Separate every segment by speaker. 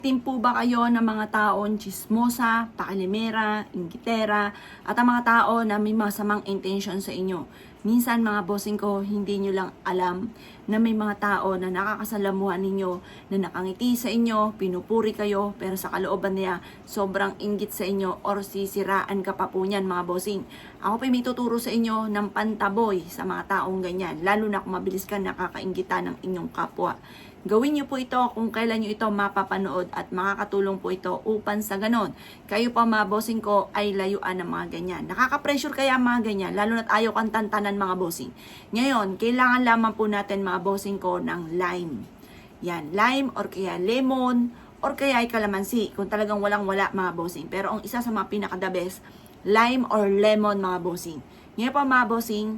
Speaker 1: Team po ba kayo ng mga taong chismosa, pakilimera, inggitera, at ang mga tao na may masamang intention sa inyo? Minsan mga bossing ko, hindi nyo lang alam na may mga tao na nakakasalamuhan ninyo, na nakangiti sa inyo, pinupuri kayo, pero sa kalooban niya, sobrang inggit sa inyo or sisiraan ka pa po niyan mga bossing. Ako po may tuturo sa inyo ng pantaboy sa mga taong ganyan, lalo na kung mabilis ka nakakainggita ng inyong kapwa. Gawin niyo po ito kung kailan niyo ito mapapanood at makakatulong po ito upang sa ganon, kayo pa mga bossing ko ay layuan ng mga ganyan. Nakaka-pressure kaya mga ganyan, lalo na't ayaw kang tantanan mga bossing. Ngayon, kailangan lamang po natin mga bossing ko ng lime. Yan, lime or kaya lemon or kaya ay kalamansi kung talagang walang-wala mga bossing. Pero ang isa sa mga pinaka-the best, lime or lemon mga bossing. Ngayon pa mga bossing,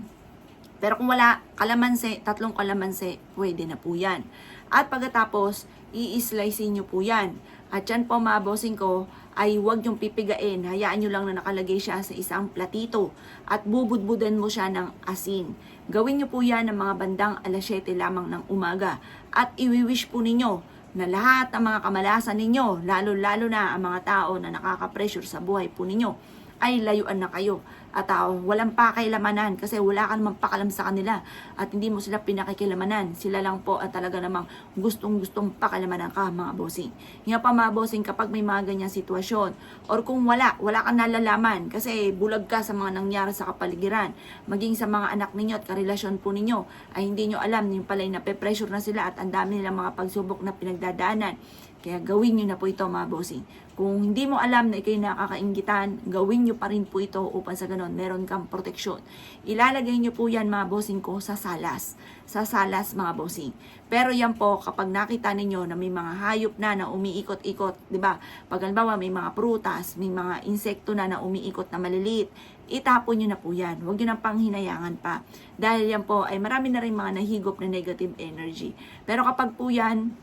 Speaker 1: pero kung wala, kalamansi, 3 kalamansi, pwede na po yan. At pagkatapos, i-slice nyo po yan. At yan po mga bossing ko, ay huwag yung pipigain. Hayaan nyo lang na nakalagay siya sa isang platito. At bubudbudan mo siya ng asin. Gawin nyo po yan ng mga bandang 7:00 lamang ng umaga. At iwi-wish po ninyo na lahat ng mga kamalasan ninyo, lalo-lalo na ang mga tao na nakaka-pressure sa buhay po ninyo, ay layuan na kayo. At walang pakilamanan kasi wala ka namang pakalam sa kanila at hindi mo sila pinakikilamanan. Sila lang po at talaga namang gustong-gustong pakilamanan ka mga bossing. Nga pa mga bossing, kapag may mga ganyang sitwasyon or kung wala kang nalalaman kasi bulag ka sa mga nangyari sa kapaligiran, maging sa mga anak ninyo at karelasyon po ninyo ay hindi nyo alam yung pala nape-pressure na sila at ang dami nilang mga pagsubok na pinagdadaanan. Kaya gawin nyo na po ito mga bossing. Kung hindi mo alam na ikay nakakainggitan, gawin nyo pa rin po ito upang sa ganon meron kang proteksyon. Ilalagay nyo po yan mga bossing ko sa salas. Sa salas mga bossing. Pero yan po kapag nakita ninyo na may mga hayop na umiikot-ikot, di ba? Pag halimbawa may mga prutas, may mga insekto na umiikot na maliliit, itapon nyo na po yan. Huwag nyo nang panghinayangan pa. Dahil yan po ay marami na rin mga nahigop na negative energy. Pero kapag po yan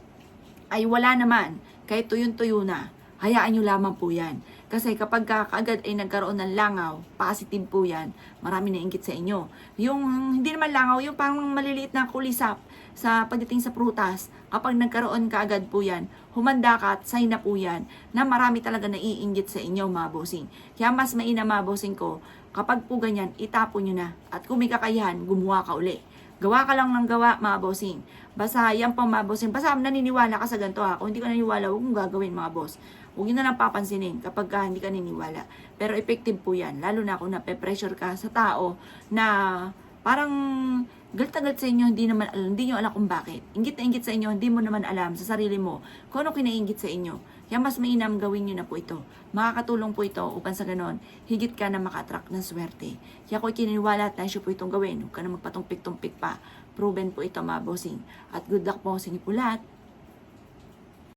Speaker 1: ay wala naman, kahit tuyon-tuyo na, hayaan nyo lamang po yan. Kasi kapag kaagad ay nagkaroon ng langaw, positive po yan, marami na inggit sa inyo. Yung hindi naman langaw, yung parang maliliit na kulisap sa pagdating sa prutas, kapag nagkaroon kaagad po yan, humanda ka at sign na po yan na marami talaga naiinggit sa inyo mga bossing. Kaya mas mainam mga bossing ko, kapag po ganyan, itapon nyo na. At kung may kakayahan, gumawa ka uli. Gawa ka lang ng gawa, mga bossing. Basta yan po mga bossing. Basta naniniwala ka sa ganito ha. Kung hindi ka naniniwala, huwag mong gagawin mga boss. Huwag nyo na lang papansinin kapag hindi ka naniniwala. Pero effective po yan. Lalo na kung nape-pressure ka sa tao na parang galit na galit sa inyo, hindi nyo alam kung bakit. Inggit na inggit sa inyo, hindi mo naman alam sa sarili mo kung ano kinainggit sa inyo. Kaya mas mainam gawin nyo na po ito. Makakatulong po ito upang sa ganon, higit ka na maka-attract ng swerte. Kaya kung kininiwala at naisyo po itong gawin, huwag ka na magpatumpik-tumpik pa. Proven po ito mga bossing. At good luck po sa inyo po lahat.